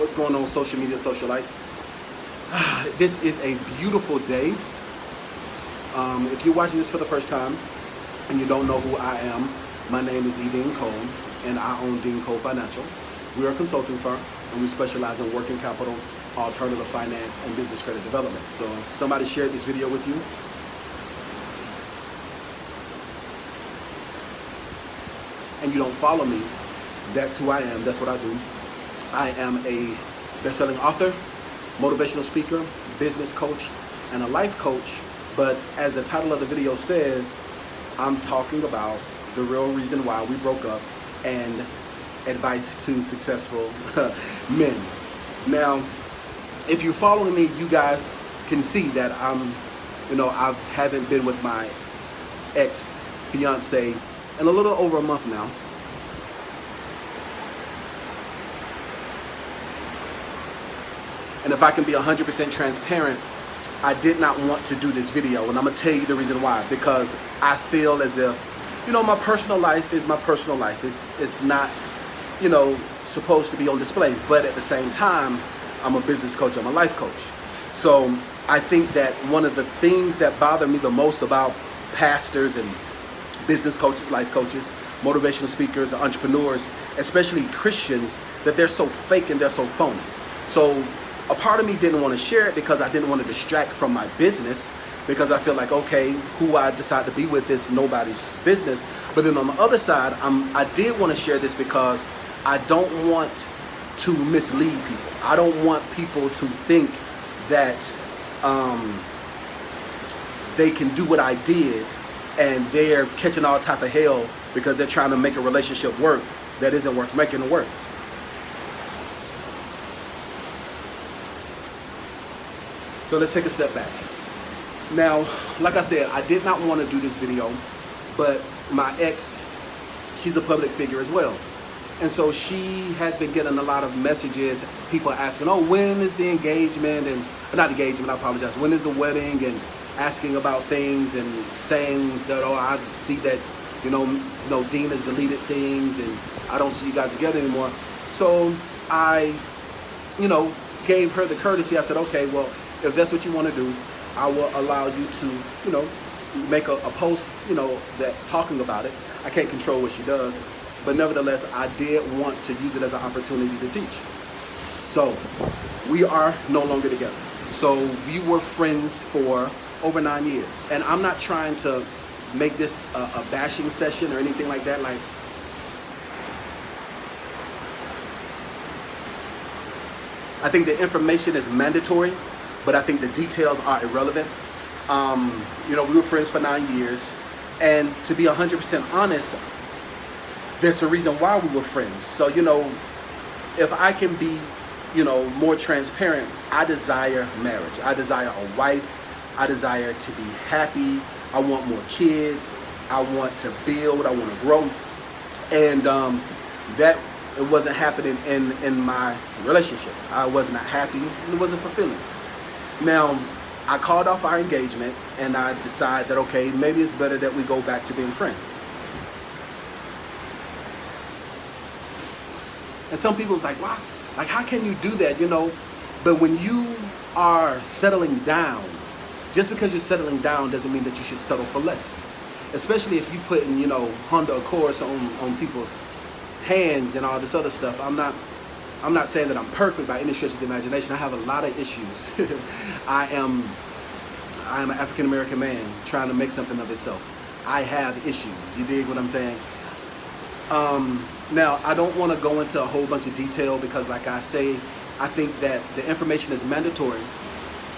What's going on, social media socialites? This is a beautiful day. If you're watching this for the first time and you don't know who I am, my name is E.DeanCole and I own DeanCole Financial. We're a consulting firm and we specialize in working capital, alternative finance, and business credit development. So if somebody shared this video with you, and you don't follow me, that's who I am, that's what I do. I am a best-selling author, motivational speaker, business coach, and a life coach. But as the title of the video says, I'm talking about the real reason why we broke up and advice to successful men. Now, if you're following me, you guys can see that I haven't been with my ex-fiance in a little over a month now. And if I can be 100% transparent, I did not want to do this video, and I'm gonna tell you the reason why. Because I feel as if, my personal life is my personal life. It's not, supposed to be on display. But at the same time, I'm a business coach, I'm a life coach. So I think that one of the things that bother me the most about pastors and business coaches, life coaches, motivational speakers, entrepreneurs, especially Christians, that they're so fake and they're so phony. So a part of me didn't want to share it because I didn't want to distract from my business, because I feel like, okay, who I decide to be with is nobody's business. But then on the other side, I did want to share this because I don't want to mislead people. I don't want people to think that they can do what I did and they're catching all type of hell because they're trying to make a relationship work that isn't worth making it work. So let's take a step back. Now, like I said, I did not want to do this video, but my ex, she's a public figure as well. And so she has been getting a lot of messages, people asking, oh, when is the engagement? And not engagement, I apologize. When is the wedding? And asking about things and saying that, oh, I see that, Dean has deleted things and I don't see you guys together anymore. So I, gave her the courtesy. I said, okay, well, if that's what you want to do, I will allow you to, make a post, that talking about it. I can't control what she does, but nevertheless, I did want to use it as an opportunity to teach. So we are no longer together. So we were friends for over 9 years. And I'm not trying to make this a bashing session or anything like that. Like, I think the information is mandatory, but I think the details are irrelevant. We were friends for 9 years, and to be 100% honest, there's a reason why we were friends. So, if I can be, more transparent, I desire marriage. I desire a wife. I desire to be happy. I want more kids. I want to build. I want to grow. And that it wasn't happening in my relationship. I was not happy. It wasn't fulfilling. Now, I called off our engagement and I decided that, okay, maybe it's better that we go back to being friends. And some people's like, wow, like how can you do that, But when you are settling down, just because you're settling down doesn't mean that you should settle for less. Especially if you put in, Honda Accords on people's hands and all this other stuff. I'm not saying that I'm perfect by any stretch of the imagination. I have a lot of issues. I am an African-American man trying to make something of himself. I have issues. You dig what I'm saying? Now, I don't want to go into a whole bunch of detail because, like I say, I think that the information is mandatory,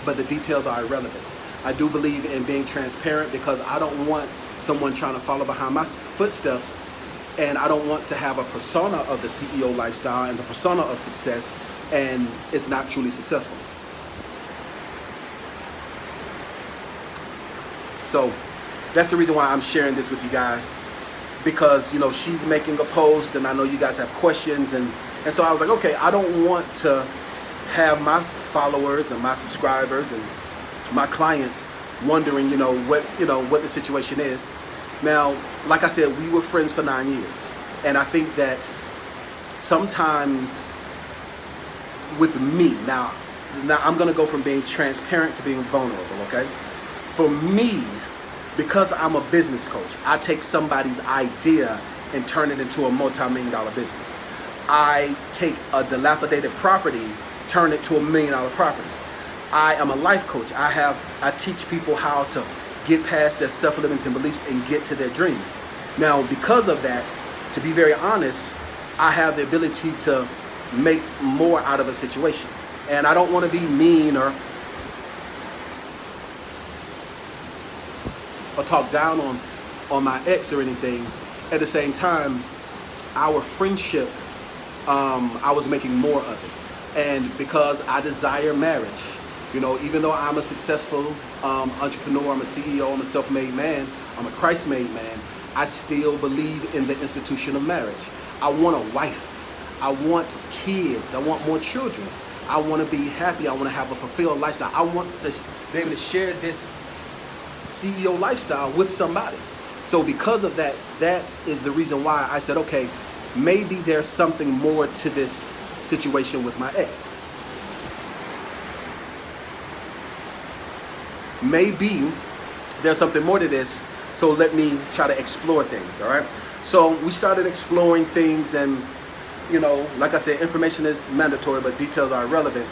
but the details are irrelevant. I do believe in being transparent because I don't want someone trying to follow behind my footsteps. And I don't want to have a persona of the CEO lifestyle and the persona of success, and it's not truly successful. So that's the reason why I'm sharing this with you guys, because she's making a post and I know you guys have questions, and so I was like, okay, I don't want to have my followers and my subscribers and my clients wondering what the situation is. Now, like I said, we were friends for 9 years, and I think that sometimes with me, now I'm gonna go from being transparent to being vulnerable, okay? For me, because I'm a business coach, I take somebody's idea and turn it into a multi-million-dollar business. I take a dilapidated property, turn it to $1 million property. I am a life coach. I teach people how to get past their self-limiting beliefs and get to their dreams. Now, because of that, to be very honest, I have the ability to make more out of a situation. And I don't want to be mean or talk down on my ex or anything. At the same time, our friendship, I was making more of it. And because I desire marriage, you know, even though I'm a successful entrepreneur, I'm a CEO, I'm a self-made man, I'm a Christ-made man, I still believe in the institution of marriage. I want a wife. I want kids. I want more children. I want to be happy. I want to have a fulfilled lifestyle. I want to be able to share this CEO lifestyle with somebody. So because of that, that is the reason why I said, okay, maybe there's something more to this situation with my ex. Maybe there's something more to this, so let me try to explore things, all right? So we started exploring things, and, you know, like I said, information is mandatory, but details are irrelevant.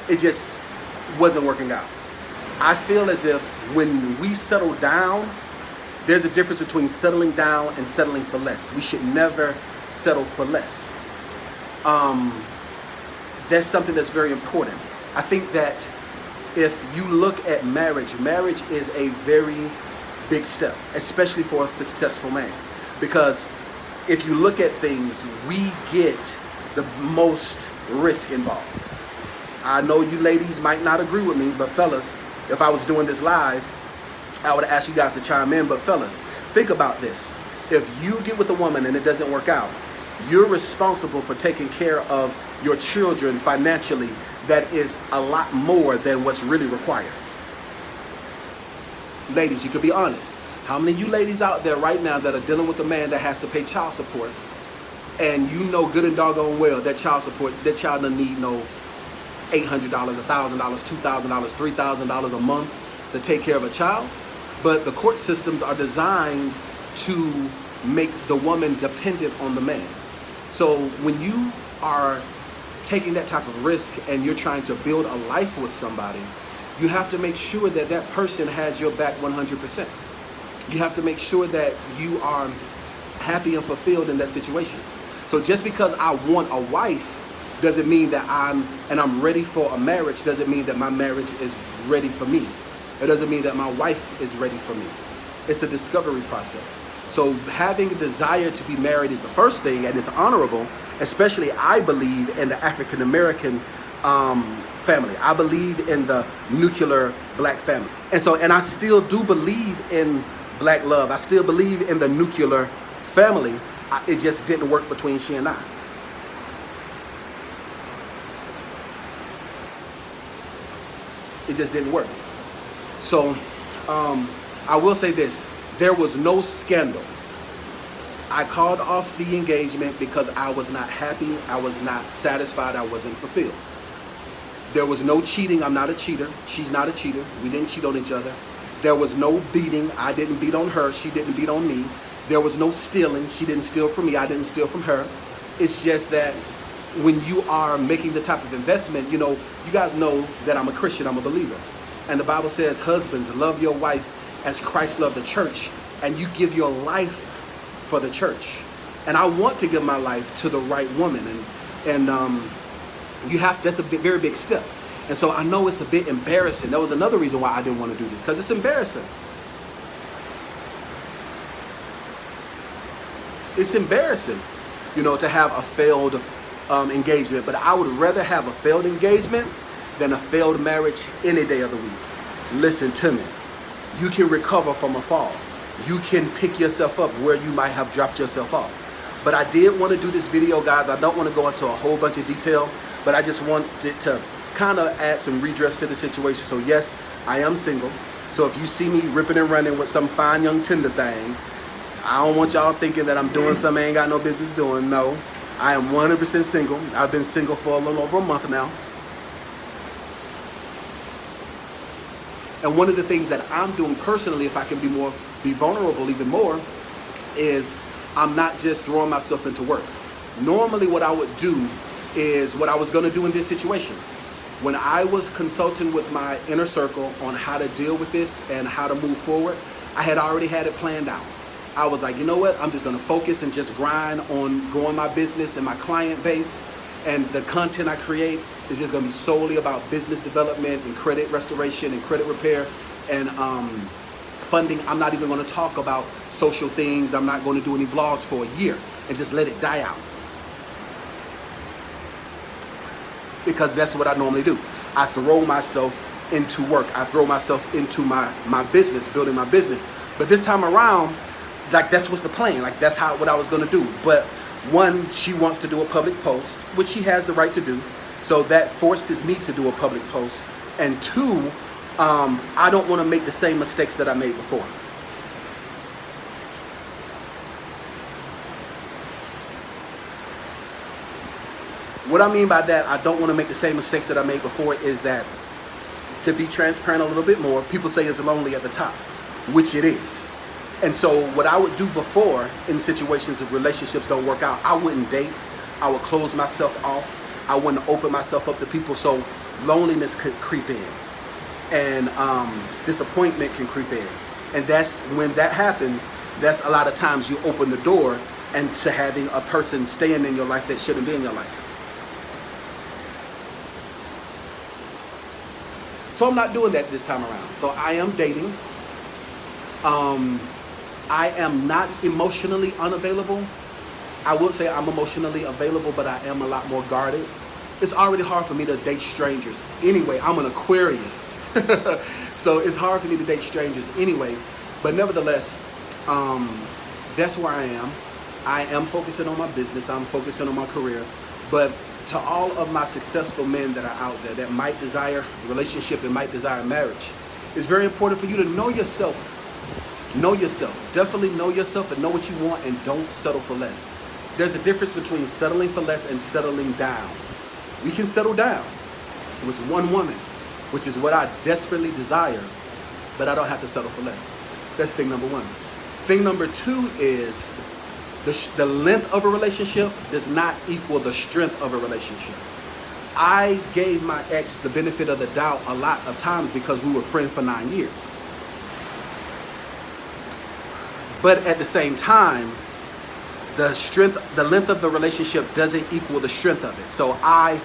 It just wasn't working out. I feel as if when we settle down, there's a difference between settling down and settling for less. We should never settle for less. That's something that's very important. I think that if you look at marriage, marriage is a very big step, especially for a successful man. Because if you look at things, we get the most risk involved. I know you ladies might not agree with me, but fellas, if I was doing this live, I would ask you guys to chime in. But fellas, think about this. If you get with a woman and it doesn't work out, you're responsible for taking care of your children financially. That is a lot more than what's really required. Ladies, you could be honest. How many of you ladies out there right now that are dealing with a man that has to pay child support, and you know good and doggone well that child support, that child doesn't need no $800, $1,000, $2,000, $3,000 a month to take care of a child? But the court systems are designed to make the woman dependent on the man. So when you are taking that type of risk and you're trying to build a life with somebody, you have to make sure that that person has your back 100%. You have to make sure that you are happy and fulfilled in that situation. So just because I want a wife doesn't mean that I'm ready for a marriage, doesn't mean that my marriage is ready for me. It doesn't mean that my wife is ready for me. It's a discovery process. So having a desire to be married is the first thing, and it's honorable, especially I believe in the African American family. I believe in the nuclear black family. And I still do believe in black love. I still believe in the nuclear family. It just didn't work between she and I. It just didn't work. So I will say this, there was no scandal. I called off the engagement because I was not happy, I was not satisfied, I wasn't fulfilled. There was no cheating. I'm not a cheater. She's not a cheater. We didn't cheat on each other. There was no beating. I didn't beat on her. She didn't beat on me. There was no stealing. She didn't steal from me. I didn't steal from her. It's just that when you are making the type of investment, you know, you guys know that I'm a Christian, I'm a believer. And the Bible says, husbands, love your wife as Christ loved the church, and you give your life for the church. And I want to give my life to the right woman. And that's a very big step. And so I know it's a bit embarrassing. That was another reason why I didn't want to do this, because it's embarrassing. It's embarrassing, you know, to have a failed engagement. But I would rather have a failed engagement than a failed marriage any day of the week. Listen to me. You can recover from a fall. You can pick yourself up where you might have dropped yourself off. But I did want to do this video, guys. I don't want to go into a whole bunch of detail, but I just wanted to kind of add some redress to the situation. So yes, I am single. So if you see me ripping and running with some fine young Tinder thing, I don't want y'all thinking that I'm doing something I ain't got no business doing. No, I am 100% single. I've been single for a little over a month now. And one of the things that I'm doing personally, if I can be vulnerable even more, is I'm not just throwing myself into work. Normally what I would do is what I was going to do in this situation. When I was consulting with my inner circle on how to deal with this and how to move forward, I had already had it planned out. I was like, you know what? I'm just going to focus and just grind on growing my business and my client base, and the content I create is just going to be solely about business development and credit restoration and credit repair and funding. I'm not even going to talk about social things. I'm not going to do any vlogs for a year and just let it die out, because that's what I normally do. I throw myself into work. I throw myself into my business, building my business. But this time around, like, that's what's the plan. Like, that's what I was going to do. But one, she wants to do a public post, which she has the right to do. So that forces me to do a public post. And two, I don't want to make the same mistakes that I made before. What I mean by that, I don't want to make the same mistakes that I made before, is that, to be transparent a little bit more, people say it's lonely at the top, which it is. And so what I would do before, in situations if relationships don't work out, I wouldn't date. I would close myself off. I wouldn't open myself up to people. So loneliness could creep in, and disappointment can creep in. And that's when that happens, that's a lot of times you open the door and to having a person staying in your life that shouldn't be in your life. So I'm not doing that this time around. So I am dating. I am not emotionally unavailable. I would say I'm emotionally available, but I am a lot more guarded. It's already hard for me to date strangers. Anyway, I'm an Aquarius. So it's hard for me to date strangers anyway. But nevertheless, that's where I am. I am focusing on my business. I'm focusing on my career. But to all of my successful men that are out there that might desire a relationship and might desire marriage, it's very important for you to know yourself. Know yourself. Definitely know yourself and know what you want, and don't settle for less. There's a difference between settling for less and settling down. We can settle down with one woman, which is what I desperately desire, but I don't have to settle for less. That's thing number one. Thing number two is the length of a relationship does not equal the strength of a relationship. I gave my ex the benefit of the doubt a lot of times because we were friends for 9 years. But at the same time, the length of the relationship doesn't equal the strength of it. So I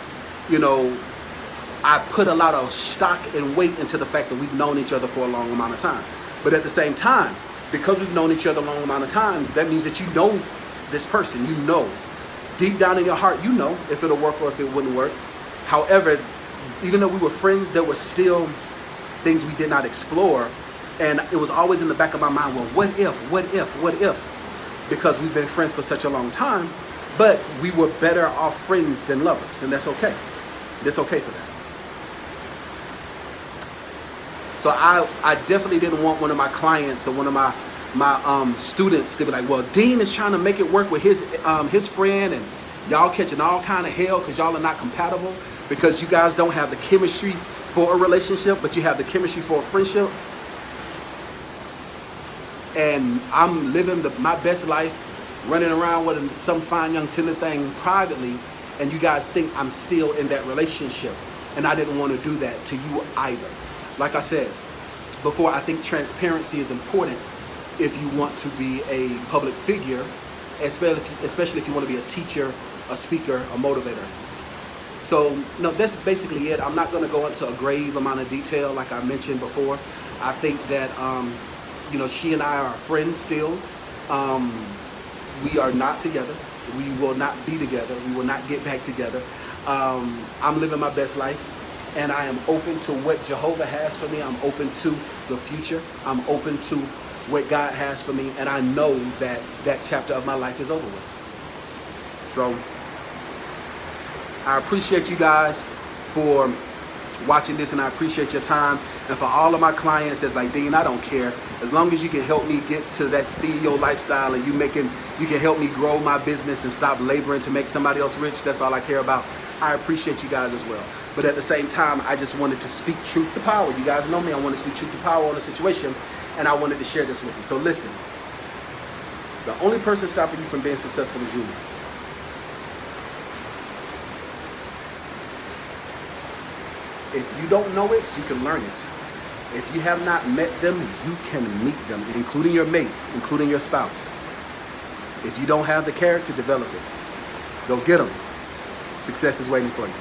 put a lot of stock and weight into the fact that we've known each other for a long amount of time. But at the same time, because we've known each other a long amount of times, that means that you know this person. You know, deep down in your heart, you know if it'll work or if it wouldn't work. However, even though we were friends, there were still things we did not explore. And it was always in the back of my mind, well, what if? Because we've been friends for such a long time, but we were better off friends than lovers, and that's okay. That's okay for that. So I definitely didn't want one of my clients or one of my students to be like, well, Dean is trying to make it work with his friend, and y'all catching all kind of hell because y'all are not compatible, because you guys don't have the chemistry for a relationship, but you have the chemistry for a friendship. And I'm living my best life, running around with some fine young tender thing privately, and you guys think I'm still in that relationship. And I didn't want to do that to you either. Like I said before, I think transparency is important if you want to be a public figure, especially if you want to be a teacher, a speaker, a motivator. So, no, that's basically it. I'm not going to go into a grave amount of detail like I mentioned before. I think that she and I are friends still. We are not together. We will not be together. We will not get back together. I'm living my best life, and I am open to what Jehovah has for me. I'm open to the future. I'm open to what God has for me, and I know that that chapter of my life is over with. So I appreciate you guys for watching this, and I appreciate your time. And for all of my clients that's like, Dean, I don't care. As long as you can help me get to that CEO lifestyle and you can help me grow my business and stop laboring to make somebody else rich, that's all I care about. I appreciate you guys as well. But at the same time, I just wanted to speak truth to power. You guys know me, I want to speak truth to power on the situation, and I wanted to share this with you. So listen, the only person stopping you from being successful is you. If you don't know it, you can learn it. If you have not met them, you can meet them, including your mate, including your spouse. If you don't have the character, develop it. Go get them. Success is waiting for you.